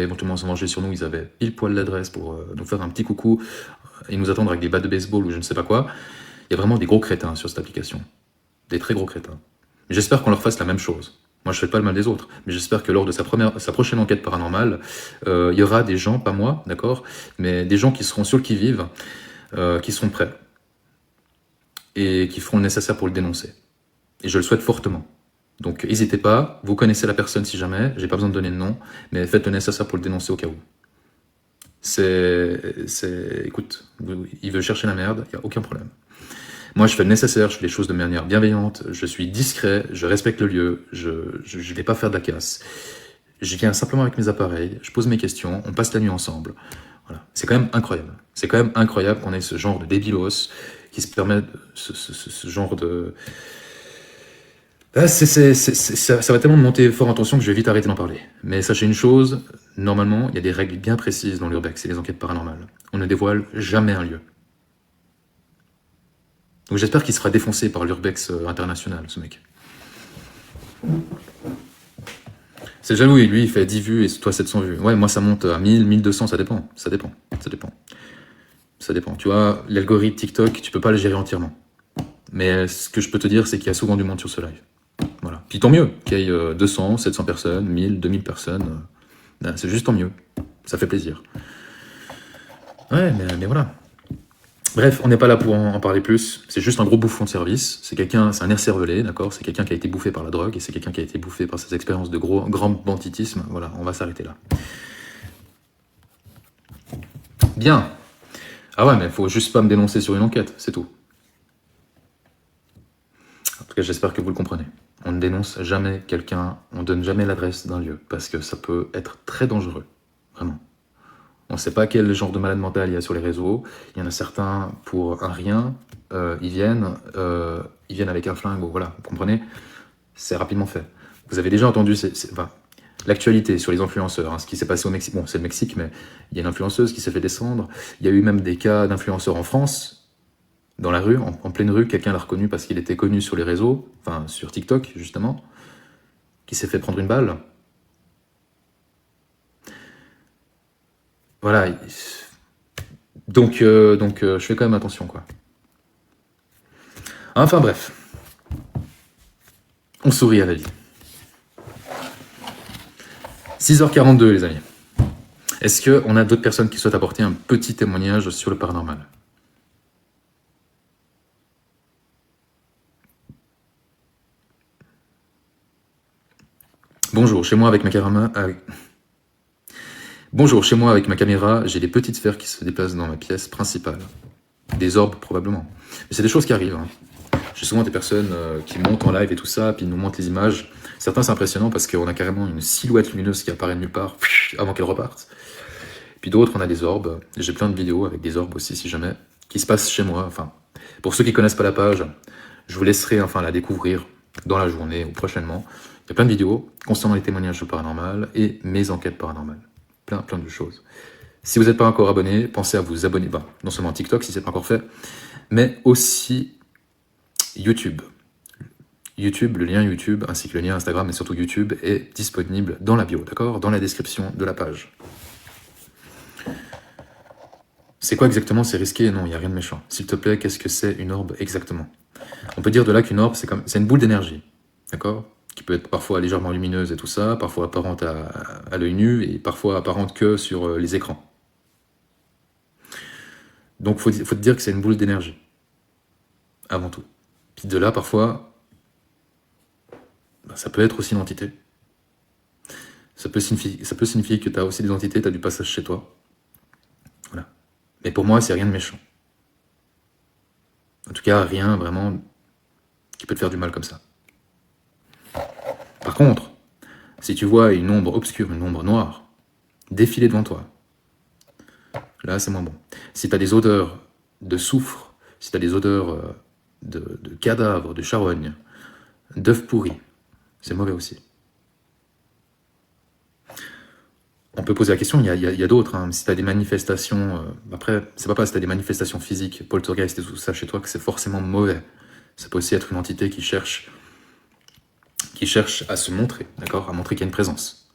éventuellement se venger sur nous, ils avaient pile poil l'adresse pour nous faire un petit coucou et nous attendre avec des battes de baseball ou je ne sais pas quoi. Il y a vraiment des gros crétins sur cette application. Des très gros crétins. J'espère qu'on leur fasse la même chose. Moi, je fais pas le mal des autres, mais j'espère que lors de sa prochaine enquête paranormale, il y aura des gens, pas moi, d'accord, mais des gens qui seront sur le qui-vive, qui seront prêts et qui feront le nécessaire pour le dénoncer. Et je le souhaite fortement. Donc, n'hésitez pas, vous connaissez la personne si jamais, j'ai pas besoin de donner de nom, mais faites le nécessaire pour le dénoncer au cas où. Écoute, il veut chercher la merde, il n'y a aucun problème. Moi, je fais le nécessaire, je fais les choses de manière bienveillante, je suis discret, je respecte le lieu, je vais pas faire de la casse. Je viens simplement avec mes appareils, je pose mes questions, on passe la nuit ensemble. Voilà. C'est quand même incroyable. C'est quand même incroyable qu'on ait ce genre de débilos qui se permet ce genre de... Ah, ça va tellement me monter fort en tension que je vais vite arrêter d'en parler. Mais sachez une chose, normalement, il y a des règles bien précises dans l'urbex et les enquêtes paranormales. On ne dévoile jamais un lieu. Donc j'espère qu'il sera défoncé par l'urbex international, ce mec. C'est jaloux, et lui, il fait 10 vues et toi 700 vues. Ouais, moi, ça monte à 1000, 1200, ça dépend. Ça dépend. Tu vois, l'algorithme TikTok, tu peux pas le gérer entièrement. Mais ce que je peux te dire, c'est qu'il y a souvent du monde sur ce live. Voilà. Puis tant mieux qu'il y ait 200, 700 personnes, 1000, 2000 personnes. C'est juste tant mieux. Ça fait plaisir. Ouais, mais voilà. Bref, on n'est pas là pour en parler plus. C'est juste un gros bouffon de service. C'est un nerf cervelé, d'accord. C'est quelqu'un qui a été bouffé par la drogue et c'est quelqu'un qui a été bouffé par ses expériences de grand banditisme. Voilà, on va s'arrêter là. Bien. Ah ouais, mais faut juste pas me dénoncer sur une enquête, c'est tout. En tout cas, j'espère que vous le comprenez. On ne dénonce jamais quelqu'un, on donne jamais l'adresse d'un lieu, parce que ça peut être très dangereux. Vraiment. On ne sait pas quel genre de malade mental il y a sur les réseaux. Il y en a certains, pour un rien, ils viennent avec un flingue, voilà, vous comprenez? C'est rapidement fait. Vous avez déjà entendu l'actualité sur les influenceurs, hein, ce qui s'est passé au Mexique. Bon, c'est le Mexique, mais il y a une influenceuse qui s'est fait descendre. Il y a eu même des cas d'influenceurs en France, dans la rue, en pleine rue, quelqu'un l'a reconnu parce qu'il était connu sur les réseaux, enfin sur TikTok, justement, qui s'est fait prendre une balle. Voilà. Donc, je fais quand même attention, quoi. Enfin bref. On sourit à la vie. 6h42, les amis. Est-ce qu'on a d'autres personnes qui souhaitent apporter un petit témoignage sur le paranormal? Bonjour, chez moi avec ma caméra, j'ai des petites sphères qui se déplacent dans ma pièce principale. Des orbes, probablement. Mais c'est des choses qui arrivent. Hein. J'ai souvent des personnes qui montent en live et tout ça, puis ils nous montrent les images. Certains, c'est impressionnant parce qu'on a carrément une silhouette lumineuse qui apparaît de nulle part avant qu'elle reparte. Puis d'autres, on a des orbes. J'ai plein de vidéos avec des orbes aussi, si jamais, qui se passent chez moi. Enfin, pour ceux qui connaissent pas la page, je vous laisserai la découvrir dans la journée ou prochainement. Il y a plein de vidéos concernant les témoignages sur le paranormal et mes enquêtes paranormales. Plein de choses. Si vous n'êtes pas encore abonné, pensez à vous abonner. Non seulement TikTok, si ce n'est pas encore fait, mais aussi YouTube. Le lien YouTube, ainsi que le lien Instagram, mais surtout YouTube, est disponible dans la bio, d'accord? Dans la description de la page. C'est quoi exactement? C'est risqué? Non, il n'y a rien de méchant. S'il te plaît, qu'est-ce que c'est une orbe exactement? On peut dire de là qu'une orbe, c'est une boule d'énergie, d'accord? Qui peut être parfois légèrement lumineuse et tout ça, parfois apparente à l'œil nu, et parfois apparente que sur les écrans. Donc, faut te dire que c'est une boule d'énergie, avant tout. Puis de là, parfois, ça peut être aussi une entité. Ça peut signifier que tu as aussi des entités, tu as du passage chez toi. Voilà. Mais pour moi, c'est rien de méchant. En tout cas, rien vraiment qui peut te faire du mal comme ça. Par contre, si tu vois une ombre obscure, une ombre noire, défiler devant toi, là, c'est moins bon. Si tu as des odeurs de soufre, si tu as des odeurs de cadavres, de charogne, d'œufs pourris, c'est mauvais aussi. On peut poser la question, il y a d'autres. Hein. Si tu as des manifestations... après, c'est pas si tu as des manifestations physiques, poltergeist et tout ça chez toi, que c'est forcément mauvais. Ça peut aussi être une entité qui cherche à se montrer, d'accord? À montrer qu'il y a une présence.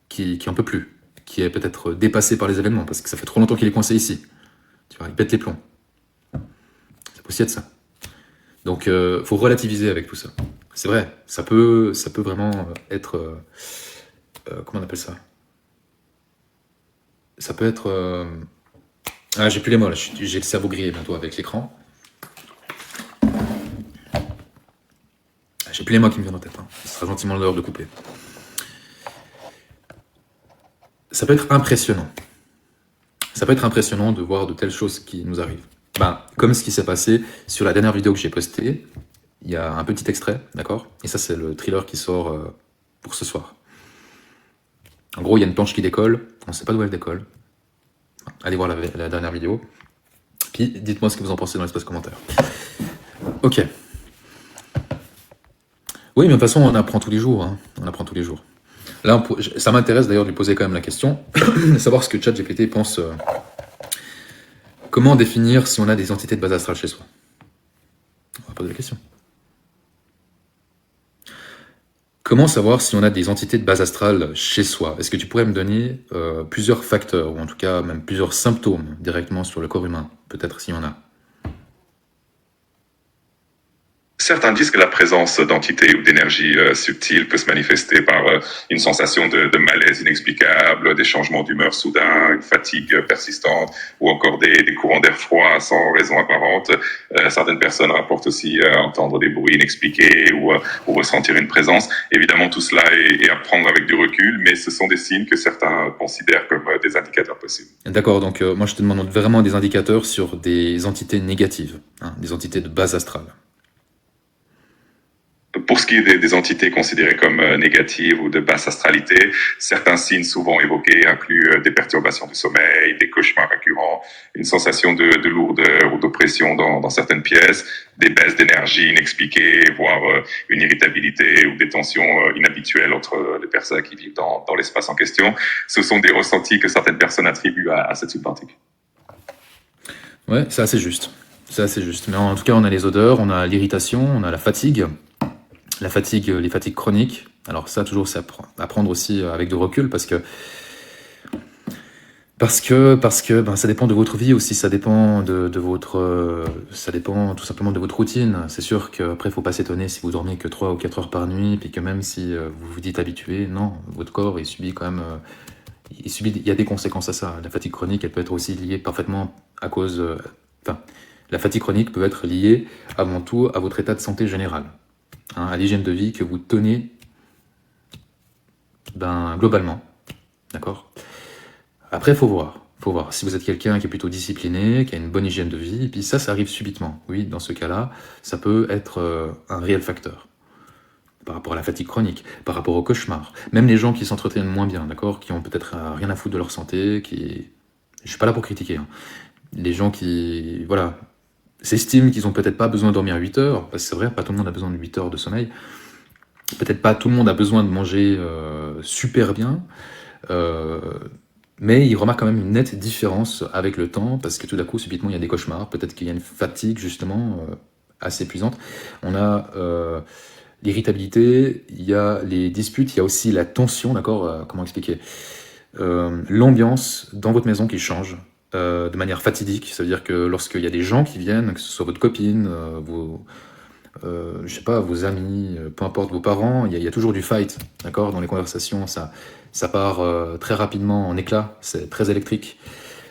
qui en peut plus, qui est peut-être dépassé par les événements, parce que ça fait trop longtemps qu'il est coincé ici. Tu vois, il pète les plombs. Ça peut aussi être ça. Donc, faut relativiser avec tout ça. C'est vrai, ça peut vraiment être... comment on appelle ça? Ça peut être... Ah, j'ai plus les mots, là. J'ai le cerveau grillé bientôt avec l'écran. J'ai plus les mots qui me viennent en tête. Hein. Ce sera gentiment l'heure de couper. Ça peut être impressionnant. Ça peut être impressionnant de voir de telles choses qui nous arrivent. Ben, comme ce qui s'est passé sur la dernière vidéo que j'ai postée, il y a un petit extrait, d'accord? Et ça, c'est le thriller qui sort pour ce soir. En gros, il y a une planche qui décolle, on ne sait pas d'où elle décolle. Allez voir la dernière vidéo. Puis, dites-moi ce que vous en pensez dans l'espace commentaire. Ok. Oui, mais de toute façon, on apprend tous les jours. Hein. On apprend tous les jours. Là, ça m'intéresse d'ailleurs de lui poser quand même la question, de savoir ce que ChatGPT pense. Comment définir si on a des entités de base astrale chez soi? On va poser la question. Comment savoir si on a des entités de base astrale chez soi? Est-ce que tu pourrais me donner plusieurs facteurs, ou en tout cas même plusieurs symptômes directement sur le corps humain? Peut-être s'il y en a. Certains disent que la présence d'entités ou d'énergie subtiles peut se manifester par une sensation de malaise inexplicable, des changements d'humeur soudains, une fatigue persistante ou encore des courants d'air froid sans raison apparente. Certaines personnes rapportent aussi entendre des bruits inexpliqués ou ressentir une présence. Évidemment, tout cela est à prendre avec du recul, mais ce sont des signes que certains considèrent comme des indicateurs possibles. D'accord, donc moi je te demande vraiment des indicateurs sur des entités négatives, hein, des entités de base astrale. Pour ce qui est des entités considérées comme négatives ou de basse astralité, certains signes souvent évoqués incluent des perturbations du sommeil, des cauchemars récurrents, une sensation de lourdeur ou d'oppression dans certaines pièces, des baisses d'énergie inexpliquées, voire une irritabilité ou des tensions inhabituelles entre les personnes qui vivent dans l'espace en question. Ce sont des ressentis que certaines personnes attribuent à cette subthématique. Ouais, c'est assez juste. C'est assez juste. Mais en tout cas, on a les odeurs, on a l'irritation, on a la fatigue. La fatigue, les fatigues chroniques. Alors ça, toujours, c'est à prendre aussi avec de recul parce que ben, ça dépend de votre vie aussi, ça dépend de votre, ça dépend tout simplement de votre routine. C'est sûr qu'après, faut pas s'étonner si vous dormez que 3 ou 4 heures par nuit, puis que même si vous vous dites habitué, non, votre corps, il subit quand même, il y a des conséquences à ça. La fatigue chronique, elle peut être aussi liée parfaitement à cause, la fatigue chronique peut être liée avant tout à votre état de santé général. Hein, à l'hygiène de vie que vous tenez globalement. D'accord? Après, il faut voir. Si vous êtes quelqu'un qui est plutôt discipliné, qui a une bonne hygiène de vie, et puis ça arrive subitement. Oui, dans ce cas-là, ça peut être un réel facteur. Par rapport à la fatigue chronique, par rapport au cauchemar. Même les gens qui s'entretiennent moins bien, d'accord? Qui ont peut-être rien à foutre de leur santé, qui... Je suis pas là pour critiquer. Hein. Les gens qui... Voilà... s'estiment qu'ils n'ont peut-être pas besoin de dormir 8 heures, parce que c'est vrai, pas tout le monde a besoin de 8 heures de sommeil, peut-être pas tout le monde a besoin de manger super bien, mais ils remarquent quand même une nette différence avec le temps, parce que tout d'un coup, subitement, il y a des cauchemars, peut-être qu'il y a une fatigue, justement, assez épuisante. On a l'irritabilité, il y a les disputes, il y a aussi la tension, d'accord? Comment expliquer? L'ambiance dans votre maison qui change, de manière fatidique, ça veut dire que lorsqu'il y a des gens qui viennent, que ce soit votre copine, je sais pas, vos amis, peu importe vos parents, il y a toujours du fight, d'accord? Dans les conversations, ça part très rapidement en éclats, c'est très électrique.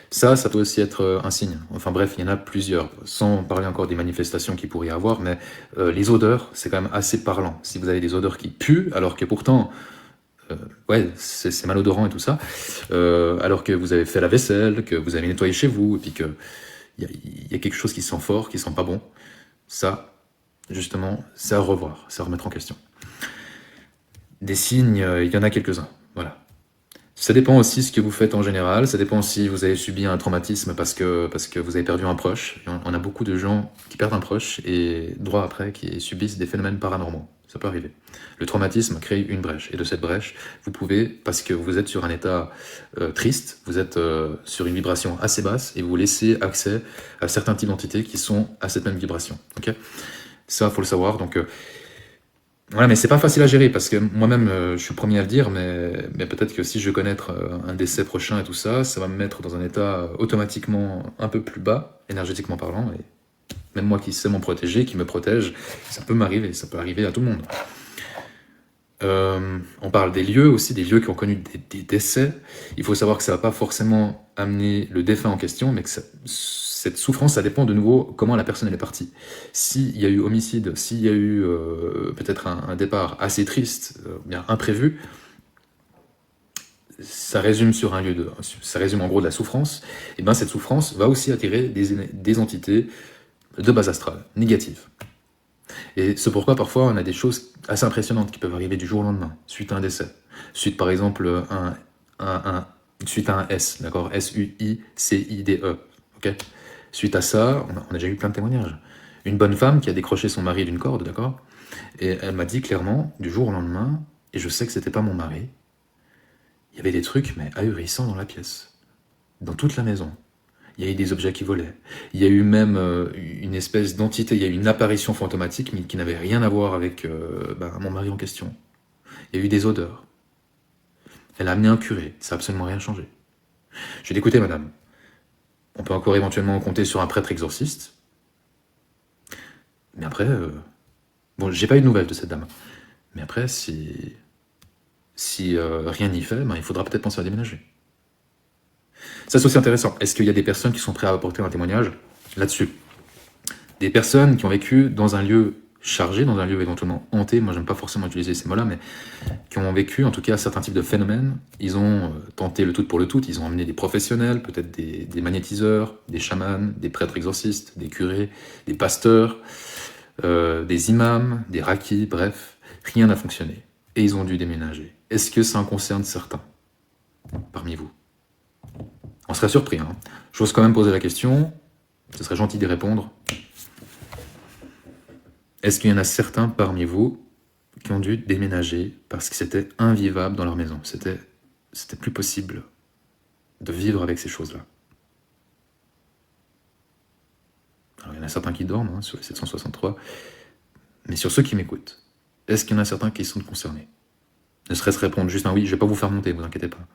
Ça peut aussi être un signe. Enfin bref, il y en a plusieurs, sans parler encore des manifestations qu'il pourrait y avoir, mais les odeurs, c'est quand même assez parlant. Si vous avez des odeurs qui puent, alors que pourtant... ouais, c'est malodorant et tout ça, alors que vous avez fait la vaisselle, que vous avez nettoyé chez vous, et puis qu'il y a quelque chose qui sent fort, qui sent pas bon, ça, justement, c'est à revoir, c'est à remettre en question. Des signes, il y en a quelques-uns, voilà. Ça dépend aussi ce que vous faites en général, ça dépend si vous avez subi un traumatisme parce que vous avez perdu un proche. On a beaucoup de gens qui perdent un proche et droit après qui subissent des phénomènes paranormaux. Ça peut arriver. Le traumatisme crée une brèche. Et de cette brèche, vous pouvez, parce que vous êtes sur un état triste, vous êtes sur une vibration assez basse, et vous laissez accès à certains types d'entités qui sont à cette même vibration. Okay, ça, il faut le savoir. Donc, Voilà, mais c'est pas facile à gérer parce que moi-même, je suis le premier à le dire, mais peut-être que si je vais connaître un décès prochain et tout ça, ça va me mettre dans un état automatiquement un peu plus bas, énergétiquement parlant. Et même moi qui sais m'en protéger, qui me protège, ça peut m'arriver, ça peut arriver à tout le monde. On parle des lieux aussi, des lieux qui ont connu des décès. Il faut savoir que ça va pas forcément amener le défunt en question, mais que cette souffrance, ça dépend de nouveau comment la personne elle est partie. S'il y a eu homicide, s'il y a eu peut-être un départ assez triste, bien imprévu, ça résume sur un lieu de, ça résume en gros de la souffrance. Et ben cette souffrance va aussi attirer des entités de base astrale, négatives. Et c'est pourquoi parfois on a des choses assez impressionnantes qui peuvent arriver du jour au lendemain, suite à un décès. Suite par exemple suite à un S, d'accord, S-U-I-C-I-D-E. Okay, suite à ça, on a déjà eu plein de témoignages. Une bonne femme qui a décroché son mari d'une corde, d'accord, et elle m'a dit clairement, du jour au lendemain, et je sais que c'était pas mon mari, il y avait des trucs mais ahurissants dans la pièce, dans toute la maison. Il y a eu des objets qui volaient. Il y a eu même une espèce d'entité, il y a eu une apparition fantomatique, mais qui n'avait rien à voir avec mon mari en question. Il y a eu des odeurs. Elle a amené un curé, ça n'a absolument rien changé. Je vais écouter, madame. On peut encore éventuellement compter sur un prêtre exorciste. Mais après, bon, j'ai pas eu de nouvelles de cette dame. Mais après, si rien n'y fait, il faudra peut-être penser à déménager. Ça, c'est aussi intéressant. Est-ce qu'il y a des personnes qui sont prêtes à apporter un témoignage là-dessus? Des personnes qui ont vécu dans un lieu chargé, dans un lieu éventuellement hanté, moi j'aime pas forcément utiliser ces mots-là, mais qui ont vécu en tout cas certains types de phénomènes. Ils ont tenté le tout pour le tout, ils ont amené des professionnels, peut-être des magnétiseurs, des chamans, des prêtres exorcistes, des curés, des pasteurs, des imams, des rakis, bref, rien n'a fonctionné. Et ils ont dû déménager. Est-ce que ça en concerne certains parmi vous? On serait surpris, hein. J'ose quand même poser la question, ce serait gentil d'y répondre. Est-ce qu'il y en a certains parmi vous qui ont dû déménager parce que c'était invivable dans leur maison? C'était plus possible de vivre avec ces choses-là. Alors il y en a certains qui dorment, sur les 763, mais sur ceux qui m'écoutent, est-ce qu'il y en a certains qui sont concernés? Ne serait-ce répondre juste un oui, je vais pas vous faire monter, vous inquiétez pas.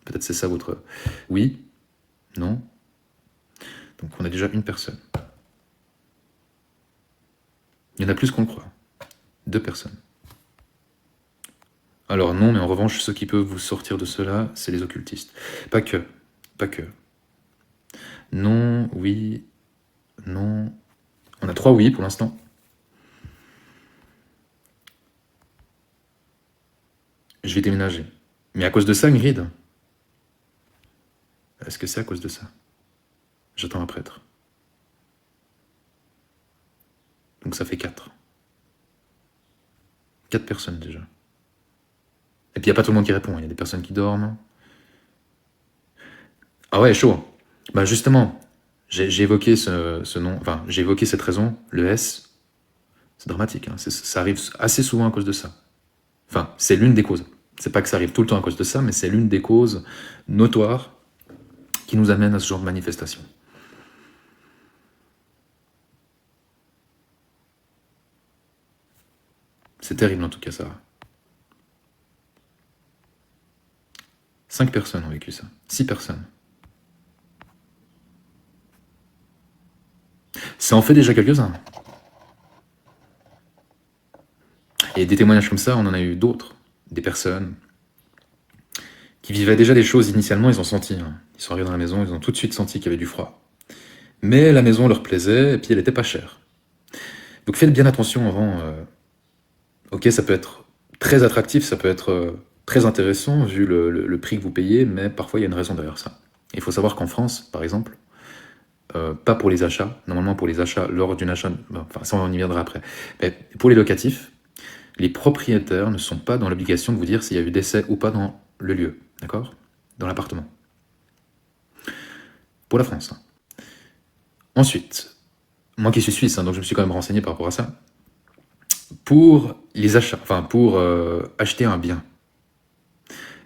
Peut-être c'est ça votre... Oui? Non? Donc on a déjà une personne. Il y en a plus qu'on le croit. 2 personnes. Alors non, mais en revanche, ceux qui peuvent vous sortir de cela, c'est les occultistes. Pas que. Non, oui, non. On a 3 oui pour l'instant. Je vais déménager. Mais à cause de ça, Ingrid? Est-ce que c'est à cause de ça? J'attends un prêtre. Donc ça fait 4. 4 personnes déjà. Et puis il n'y a pas tout le monde qui répond, il y a des personnes qui dorment. Ah ouais, chaud. Bah justement, j'ai évoqué ce nom, enfin j'ai évoqué cette raison, le S. C'est dramatique, hein. Ça arrive assez souvent à cause de ça. Enfin, c'est l'une des causes. C'est pas que ça arrive tout le temps à cause de ça, mais c'est l'une des causes notoires qui nous amène à ce genre de manifestation. C'est terrible en tout cas, ça. 5 personnes ont vécu ça. 6 personnes. Ça en fait déjà quelques-uns. Et des témoignages comme ça, on en a eu d'autres. Des personnes qui vivaient déjà des choses initialement, ils ont senti. Ils sont arrivés dans la maison, ils ont tout de suite senti qu'il y avait du froid. Mais la maison leur plaisait, et puis elle était pas chère. Donc faites bien attention avant. Ok, ça peut être très attractif, ça peut être très intéressant vu le prix que vous payez, mais parfois il y a une raison derrière ça. Il faut savoir qu'en France, par exemple, pas pour les achats, normalement pour les achats, lors d'une achat, enfin ça on y viendra après, mais pour les locatifs, les propriétaires ne sont pas dans l'obligation de vous dire s'il y a eu décès ou pas dans le lieu, d'accord? Dans l'appartement. Pour la France. Ensuite, moi qui suis suisse, donc je me suis quand même renseigné par rapport à ça, pour les achats, enfin pour acheter un bien,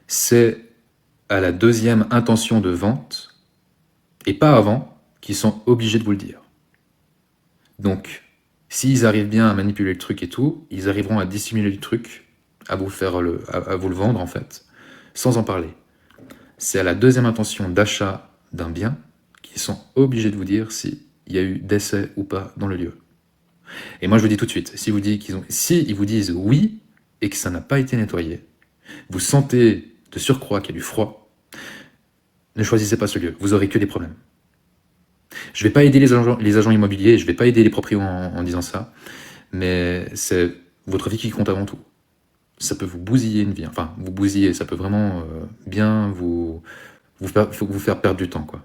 c'est à la 2e intention de vente, et pas avant, qu'ils sont obligés de vous le dire. Donc, S'ils arrivent bien à manipuler le truc et tout, ils arriveront à dissimuler le truc, à vous le vendre en fait, sans en parler. C'est à la deuxième intention d'achat d'un bien qu'ils sont obligés de vous dire s'il y a eu décès ou pas dans le lieu. Et moi je vous dis tout de suite, si ils vous disent oui et que ça n'a pas été nettoyé, vous sentez de surcroît qu'il y a du froid, ne choisissez pas ce lieu, vous aurez que des problèmes. Je ne vais pas aider les agents immobiliers, je ne vais pas aider les propriétaires en disant ça, mais c'est votre vie qui compte avant tout. Ça peut vous bousiller une vie, enfin vous bousiller, ça peut vraiment bien vous faire perdre du temps, quoi.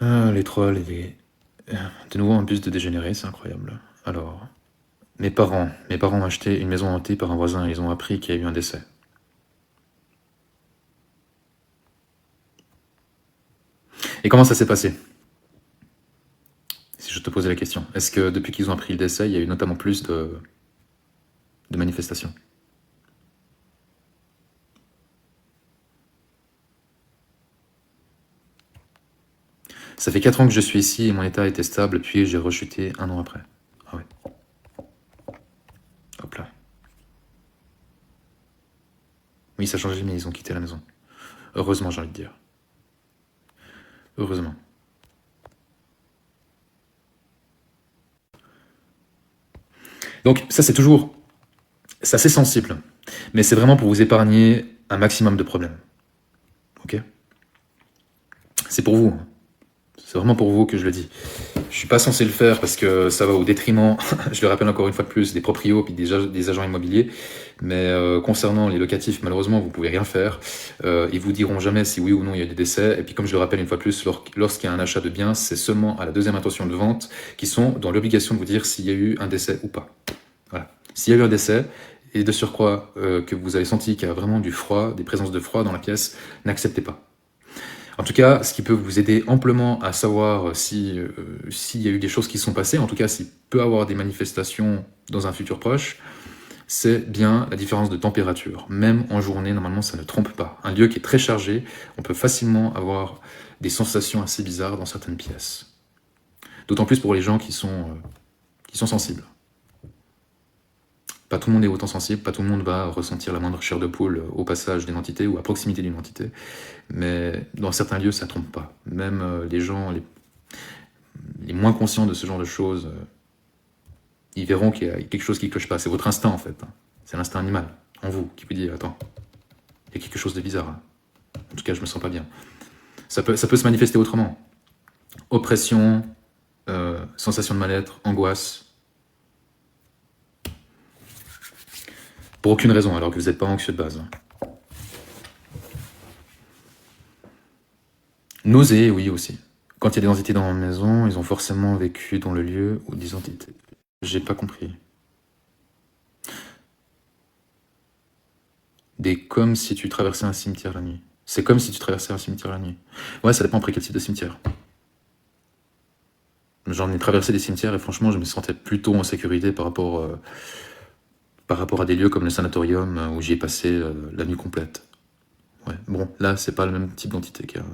Ah, les trolls et les... De nouveau un bus de dégénérés, c'est incroyable. Alors, mes parents ont acheté une maison hantée par un voisin et ils ont appris qu'il y a eu un décès. Et comment ça s'est passé? Si je te posais la question. Est-ce que depuis qu'ils ont appris le décès, il y a eu notamment plus de manifestations? Ça fait 4 ans que je suis ici et mon état était stable, puis j'ai rechuté 1 an après. Ah ouais. Hop là. Oui, ça a changé, mais ils ont quitté la maison. Heureusement, j'ai envie de dire. Heureusement. Donc ça c'est assez sensible, mais c'est vraiment pour vous épargner un maximum de problèmes. Ok? C'est pour vous. C'est vraiment pour vous que je le dis. Je suis pas censé le faire parce que ça va au détriment, je le rappelle encore une fois de plus, des proprios puis des agents immobiliers. Mais concernant les locatifs, malheureusement, vous pouvez rien faire. Ils vous diront jamais si oui ou non il y a des décès. Et puis comme je le rappelle une fois de plus, lorsqu'il y a un achat de biens, c'est seulement à la deuxième intention de vente qu'ils sont dans l'obligation de vous dire s'il y a eu un décès ou pas. Voilà. S'il y a eu un décès, et de surcroît que vous avez senti qu'il y a vraiment du froid, des présences de froid dans la pièce, n'acceptez pas. En tout cas, ce qui peut vous aider amplement à savoir s'il y a eu des choses qui sont passées, en tout cas s'il peut y avoir des manifestations dans un futur proche, c'est bien la différence de température. Même en journée, normalement, ça ne trompe pas. Un lieu qui est très chargé, on peut facilement avoir des sensations assez bizarres dans certaines pièces. D'autant plus pour les gens qui sont sensibles. Pas tout le monde est autant sensible, pas tout le monde va ressentir la moindre chair de poule au passage d'une entité ou à proximité d'une entité, mais dans certains lieux, ça ne trompe pas. Même les gens les moins conscients de ce genre de choses, ils verront qu'il y a quelque chose qui ne cloche pas. C'est votre instinct, en fait. C'est l'instinct animal, en vous, qui vous dit « Attends, il y a quelque chose de bizarre. En tout cas, je me sens pas bien. » Ça peut se manifester autrement. Oppression, sensation de mal-être, angoisse. Pour aucune raison, alors que vous n'êtes pas anxieux de base. Nausées, oui, aussi. Quand il y a des entités dans la maison, ils ont forcément vécu dans le lieu ou des entités. J'ai pas compris. Comme si tu traversais un cimetière la nuit. C'est comme si tu traversais un cimetière la nuit. Ouais, ça dépend après quel type de cimetière. J'en ai traversé des cimetières et franchement, je me sentais plutôt en sécurité par rapport à des lieux comme le sanatorium où j'y ai passé la nuit complète. Ouais, bon, là, c'est pas le même type d'entité qu'il y a.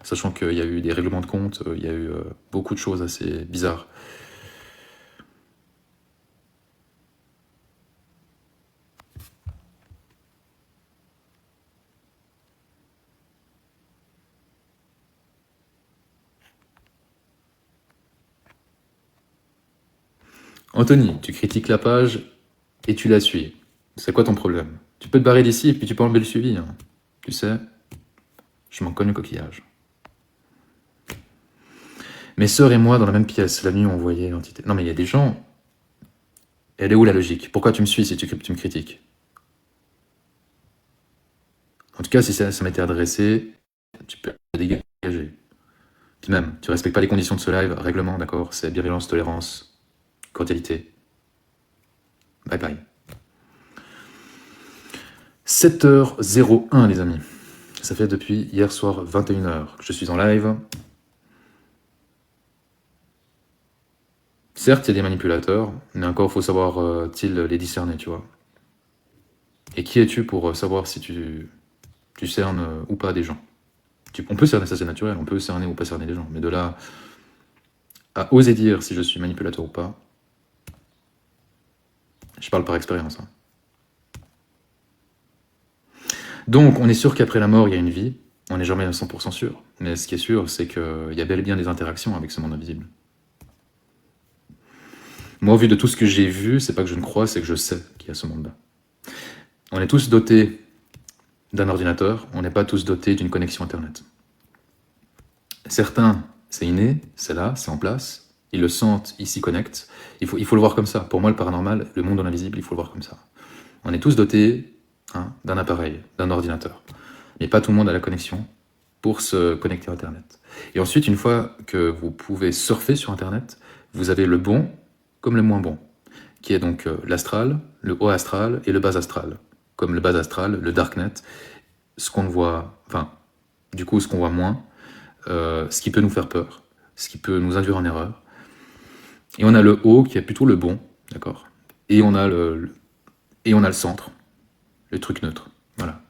Sachant qu'il y a eu des règlements de compte, il y a eu beaucoup de choses assez bizarres. Anthony, tu critiques la page et tu la suis. C'est quoi ton problème? Tu peux te barrer d'ici et puis tu peux enlever le suivi. Hein. Tu sais, je m'en cogne le coquillage. Mes sœurs et moi, dans la même pièce, la nuit, on voyait l'entité. Non mais il y a des gens... Elle est où la logique? Pourquoi tu me suis si tu me critiques? En tout cas, si ça m'était adressé, tu peux te dégager. Puis même, tu respectes pas les conditions de ce live, règlement, d'accord? C'est bienveillance, tolérance, cordialité. Bye bye. 7h01 les amis. Ça fait depuis hier soir 21h que je suis en live. Certes, il y a des manipulateurs, mais encore, faut savoir les discerner, tu vois. Et qui es-tu pour savoir si tu cernes ou pas des gens? On peut cerner, ça c'est naturel, on peut cerner ou pas cerner des gens, mais de là à oser dire si je suis manipulateur ou pas, je parle par expérience. Hein. Donc, on est sûr qu'après la mort, il y a une vie, on n'est jamais à 100% sûr, mais ce qui est sûr, c'est qu'il y a bel et bien des interactions avec ce monde invisible. Moi, au vu de tout ce que j'ai vu, c'est pas que je ne crois, c'est que je sais qu'il y a ce monde-là. On est tous dotés d'un ordinateur, on n'est pas tous dotés d'une connexion Internet. Certains, c'est inné, c'est là, c'est en place, ils le sentent, ils s'y connectent. Il faut le voir comme ça. Pour moi, le paranormal, le monde de l'invisible, il faut le voir comme ça. On est tous dotés d'un appareil, d'un ordinateur. Mais pas tout le monde a la connexion pour se connecter à Internet. Et ensuite, une fois que vous pouvez surfer sur Internet, vous avez le bon comme le moins bon, qui est donc l'astral, le haut astral et le bas astral. Comme le bas astral, le darknet, ce qu'on voit, enfin, du coup, ce qu'on voit moins, ce qui peut nous faire peur, ce qui peut nous induire en erreur. Et on a le haut qui est plutôt le bon, d'accord. Et on a le centre, le truc neutre, voilà.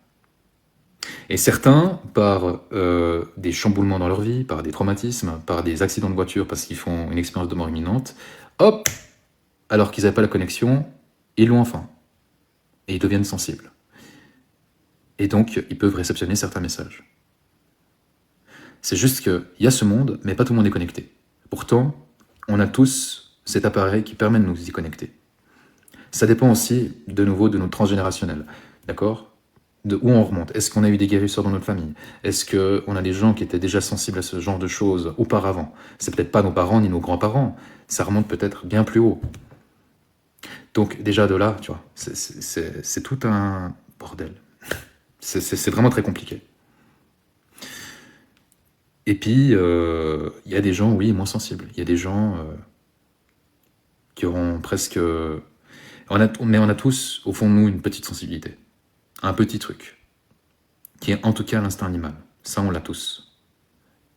Et certains, par des chamboulements dans leur vie, par des traumatismes, par des accidents de voiture, parce qu'ils font une expérience de mort imminente, hop, alors qu'ils n'avaient pas la connexion, ils l'ont enfin. Et ils deviennent sensibles. Et donc, ils peuvent réceptionner certains messages. C'est juste qu'il y a ce monde, mais pas tout le monde est connecté. Pourtant, on a tous cet appareil qui permet de nous y connecter. Ça dépend aussi, de nouveau, de notre transgénérationnel. D'accord ? De où on remonte. Est-ce qu'on a eu des guérisseurs dans notre famille? Est-ce qu'on a des gens qui étaient déjà sensibles à ce genre de choses auparavant? C'est peut-être pas nos parents ni nos grands-parents. Ça remonte peut-être bien plus haut. Donc déjà de là, tu vois, c'est tout un bordel. C'est vraiment très compliqué. Et puis, il y a des gens, oui, moins sensibles. Il y a des gens qui auront presque... mais on a tous, au fond de nous, une petite sensibilité. Un petit truc. Qui est en tout cas l'instinct animal. Ça, on l'a tous.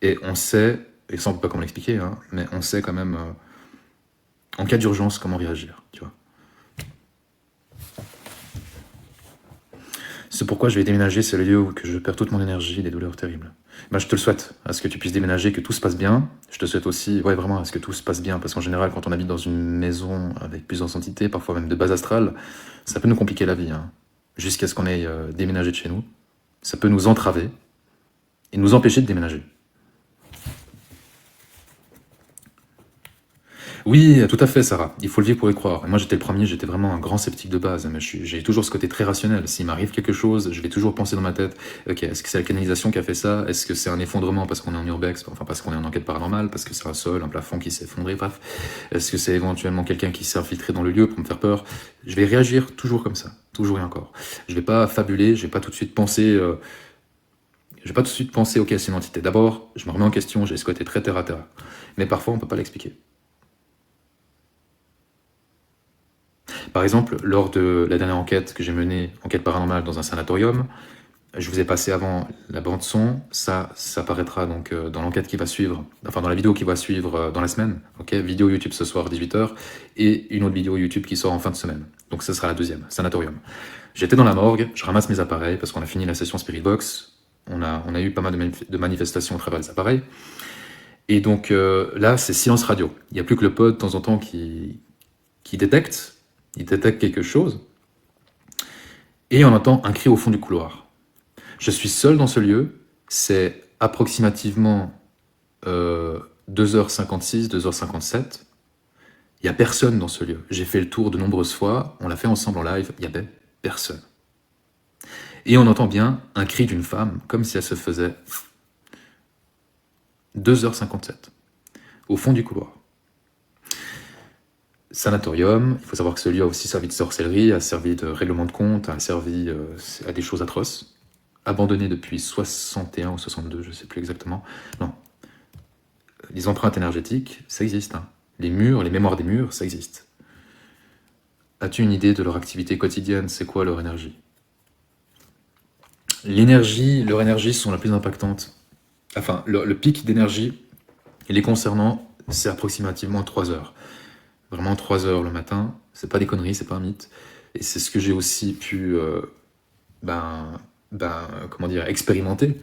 Et on sait, et ça on peut pas comment l'expliquer, hein, mais on sait quand même, en cas d'urgence, comment réagir, tu vois. C'est pourquoi je vais déménager, c'est le lieu où je perds toute mon énergie et des douleurs terribles. Ben, je te le souhaite, à ce que tu puisses déménager, que tout se passe bien. Je te souhaite aussi, ouais vraiment, à ce que tout se passe bien, parce qu'en général, quand on habite dans une maison avec plusieurs entités, parfois même de base astrale, ça peut nous compliquer la vie, hein, jusqu'à ce qu'on ait déménagé de chez nous. Ça peut nous entraver et nous empêcher de déménager. Oui, tout à fait, Sarah. Il faut le vivre pour y croire. Et moi, j'étais le premier, j'étais vraiment un grand sceptique de base. Mais j'ai toujours ce côté très rationnel. S'il m'arrive quelque chose, je vais toujours penser dans ma tête, ok, est-ce que c'est la canalisation qui a fait ça? Est-ce que c'est un effondrement parce qu'on est en urbex, enfin parce qu'on est en enquête paranormale, parce que c'est un sol, un plafond qui s'est effondré, bref. Est-ce que c'est éventuellement quelqu'un qui s'est infiltré dans le lieu pour me faire peur? Je vais réagir toujours comme ça, toujours et encore. Je vais pas fabuler, je vais pas tout de suite penser... ok, c'est une entité. D'abord, je me remets en question, j'ai ce côté très terre à terre. Mais parfois, on peut pas l'expliquer. Par exemple, lors de la dernière enquête que j'ai menée, enquête paranormale dans un sanatorium, je vous ai passé avant la bande son, ça apparaîtra donc dans l'enquête qui va suivre, enfin dans la vidéo qui va suivre dans la semaine, ok, vidéo YouTube ce soir 18h, et une autre vidéo YouTube qui sort en fin de semaine. Donc ce sera la deuxième, sanatorium. J'étais dans la morgue, je ramasse mes appareils parce qu'on a fini la session Spirit Box, on a eu pas mal de manifestations à travers les appareils, et donc là c'est silence radio. Il n'y a plus que le pod de temps en temps qui détecte. Il détecte quelque chose, et on entend un cri au fond du couloir. Je suis seul dans ce lieu, c'est approximativement 2h56, 2h57. Il n'y a personne dans ce lieu. J'ai fait le tour de nombreuses fois, on l'a fait ensemble en live, il n'y avait personne. Et on entend bien un cri d'une femme, comme si elle se faisait 2h57, au fond du couloir. Sanatorium, il faut savoir que ce lieu a aussi servi de sorcellerie, a servi de règlement de compte, a servi à des choses atroces. Abandonné depuis 61 ou 62, je ne sais plus exactement. Non. Les empreintes énergétiques, ça existe. Hein. Les murs, les mémoires des murs, ça existe. As-tu une idée de leur activité quotidienne? C'est quoi leur énergie? Leur énergie sont la plus impactante. Enfin, le pic d'énergie, les concernant, c'est approximativement 3 heures. Vraiment 3 heures le matin, c'est pas des conneries, c'est pas un mythe. Et c'est ce que j'ai aussi pu comment dire, expérimenter.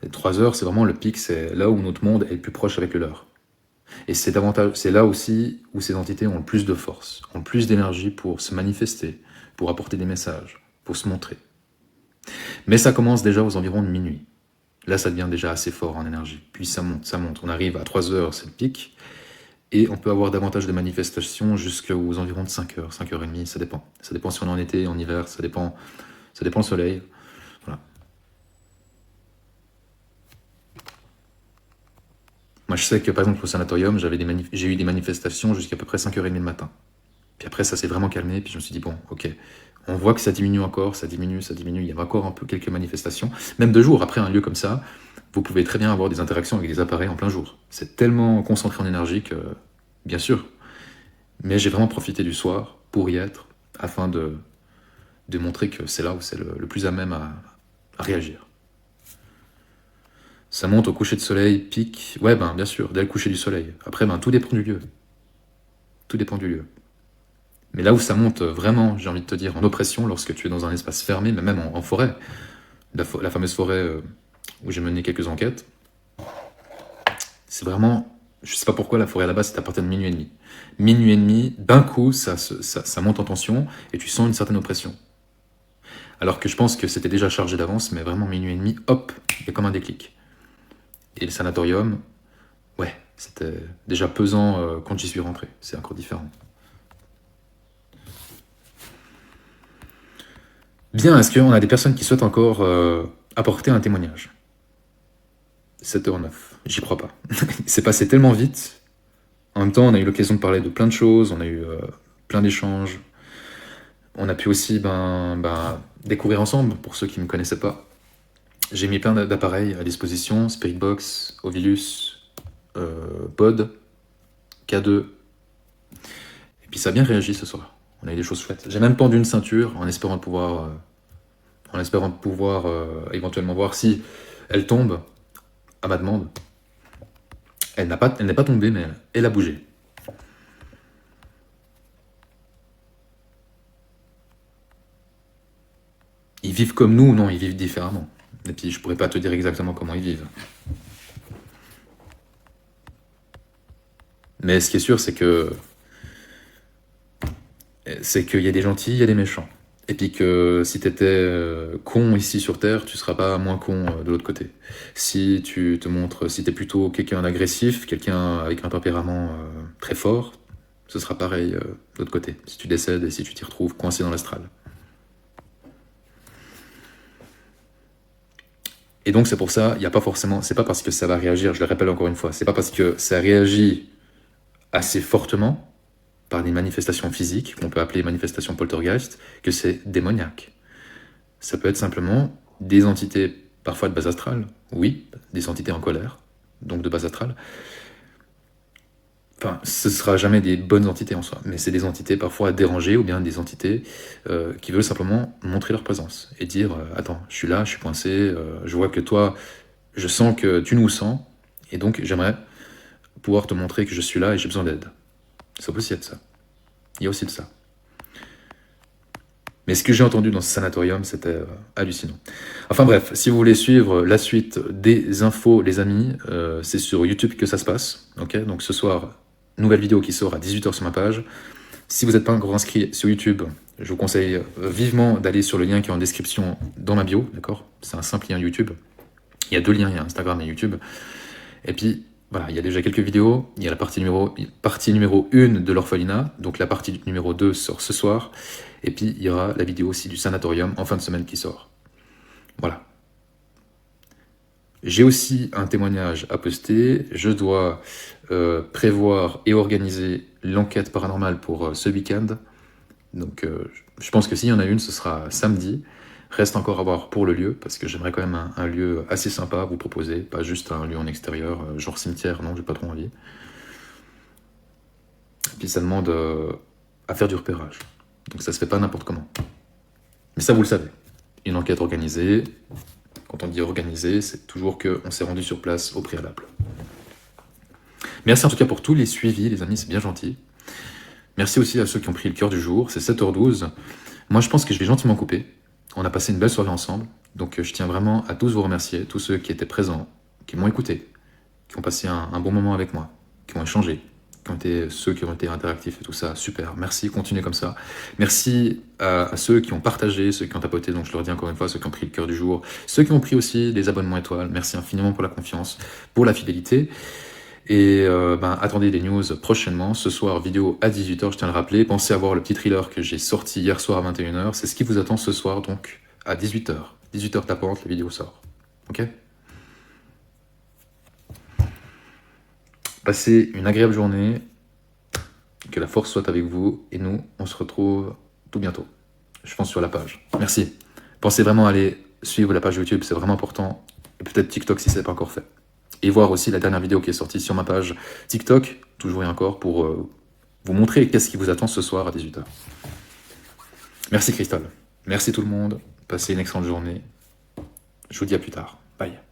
Et 3 heures, c'est vraiment le pic, c'est là où notre monde est le plus proche avec le leur. Et c'est là aussi où ces entités ont le plus de force, ont le plus d'énergie pour se manifester, pour apporter des messages, pour se montrer. Mais ça commence déjà aux environs de minuit. Là, ça devient déjà assez fort en énergie. Puis ça monte, ça monte. On arrive à 3 heures, c'est le pic. Et on peut avoir davantage de manifestations jusqu'aux environs de 5 heures, 5 heures et demie, ça dépend. Ça dépend si on est en été, en hiver, ça dépend le soleil. Voilà. Moi, je sais que, par exemple, au sanatorium, j'ai eu des manifestations jusqu'à peu près 5h30 le matin. Puis après, ça s'est vraiment calmé, puis je me suis dit, bon, ok, on voit que ça diminue encore, ça diminue, il y a encore un peu quelques manifestations. Même 2 jours après un lieu comme ça, vous pouvez très bien avoir des interactions avec des appareils en plein jour. C'est tellement concentré en énergie que, bien sûr, mais j'ai vraiment profité du soir pour y être, afin de montrer que c'est là où c'est le plus à même à réagir. Ça monte au coucher de soleil, pique. Ouais, bien sûr, dès le coucher du soleil. Après, tout dépend du lieu. Tout dépend du lieu. Mais là où ça monte vraiment, j'ai envie de te dire, en oppression, lorsque tu es dans un espace fermé, mais même en forêt, la fameuse forêt où j'ai mené quelques enquêtes, c'est vraiment, je sais pas pourquoi la forêt là-bas, c'est à partir de minuit et demi. Minuit et demi, d'un coup, ça monte en tension et tu sens une certaine oppression. Alors que je pense que c'était déjà chargé d'avance, mais vraiment minuit et demi, hop, il y a comme un déclic. Et le sanatorium, ouais, c'était déjà pesant quand j'y suis rentré. C'est encore différent. Bien, est-ce qu'on a des personnes qui souhaitent encore apporter un témoignage? 7h09, j'y crois pas. C'est passé tellement vite. En même temps, on a eu l'occasion de parler de plein de choses, on a eu plein d'échanges. On a pu aussi découvrir ensemble, pour ceux qui ne me connaissaient pas. J'ai mis plein d'appareils à disposition, Spiritbox, Ovilus, Pod, K2. Et puis ça a bien réagi ce soir. On a eu des choses chouettes. J'ai même pendu une ceinture en espérant pouvoir éventuellement voir si elle tombe à ma demande. Elle n'est pas tombée, mais elle a bougé. Ils vivent comme nous ou non, ils vivent différemment. Et puis je pourrais pas te dire exactement comment ils vivent. Mais ce qui est sûr, c'est qu'il y a des gentils, il y a des méchants. Et puis que si t'étais con ici sur Terre, tu seras pas moins con de l'autre côté. Si tu te montres, si t'es plutôt quelqu'un d'agressif, quelqu'un avec un tempérament très fort, ce sera pareil de l'autre côté. Si tu décèdes et si tu t'y retrouves coincé dans l'astral. Et donc c'est pour ça, il n'y a pas forcément, c'est pas parce que ça va réagir, je le répète encore une fois, c'est pas parce que ça réagit assez fortement par des manifestations physiques, qu'on peut appeler manifestations poltergeist, que c'est démoniaque. Ça peut être simplement des entités, parfois de base astrale, oui, des entités en colère, donc de base astrale. Enfin, ce ne sera jamais des bonnes entités en soi, mais c'est des entités parfois dérangées, ou bien des entités qui veulent simplement montrer leur présence, et dire attends, je suis là, je suis coincé, je vois que toi, je sens que tu nous sens, et donc j'aimerais pouvoir te montrer que je suis là et j'ai besoin d'aide. Ça peut aussi être ça. Il y a aussi de ça. Mais ce que j'ai entendu dans ce sanatorium, c'était hallucinant. Enfin bref, si vous voulez suivre la suite des infos, les amis, c'est sur YouTube que ça se passe. Okay, donc ce soir, nouvelle vidéo qui sort à 18h sur ma page. Si vous n'êtes pas encore inscrit sur YouTube, je vous conseille vivement d'aller sur le lien qui est en description dans ma bio. D'accord, c'est un simple lien YouTube. Il y a 2 liens, il y a Instagram et YouTube. Et puis, voilà, il y a déjà quelques vidéos. Il y a la partie numéro 1 de l'orphelinat. Donc la partie numéro 2 sort ce soir. Et puis il y aura la vidéo aussi du sanatorium en fin de semaine qui sort. Voilà. J'ai aussi un témoignage à poster. Je dois prévoir et organiser l'enquête paranormale pour ce week-end. Donc je pense que s'il y en a une, ce sera samedi. Reste encore à voir pour le lieu, parce que j'aimerais quand même un lieu assez sympa à vous proposer, pas juste un lieu en extérieur, genre cimetière, non, j'ai pas trop envie. Et puis ça demande à faire du repérage, donc ça se fait pas n'importe comment. Mais ça, vous le savez, une enquête organisée, quand on dit organisée, c'est toujours qu'on s'est rendu sur place au préalable. Merci en tout cas pour tous les suivis, les amis, c'est bien gentil. Merci aussi à ceux qui ont pris le cœur du jour. C'est 7h12. Moi, je pense que je vais gentiment couper. On a passé une belle soirée ensemble. Donc, je tiens vraiment à tous vous remercier, tous ceux qui étaient présents, qui m'ont écouté, qui ont passé un bon moment avec moi, qui ont échangé, ceux qui ont été interactifs et tout ça. Super. Merci. Continuez comme ça. Merci à ceux qui ont partagé, ceux qui ont tapoté. Donc, je leur dis encore une fois, ceux qui ont pris le cœur du jour, ceux qui ont pris aussi des abonnements étoiles. Merci infiniment pour la confiance, pour la fidélité. Et attendez des news prochainement. Ce soir, vidéo à 18h, je tiens à le rappeler. Pensez à voir le petit thriller que j'ai sorti hier soir à 21h. C'est ce qui vous attend ce soir, donc à 18h. 18h tapante, la vidéo sort. Ok? Passez une agréable journée. Que la force soit avec vous. Et nous, on se retrouve tout bientôt. Je pense sur la page. Merci. Pensez vraiment à aller suivre la page YouTube, c'est vraiment important. Et peut-être TikTok si ce n'est pas encore fait. Et voir aussi la dernière vidéo qui est sortie sur ma page TikTok, toujours et encore, pour vous montrer qu'est-ce qui vous attend ce soir à 18h. Merci Cristal. Merci tout le monde. Passez une excellente journée. Je vous dis à plus tard. Bye.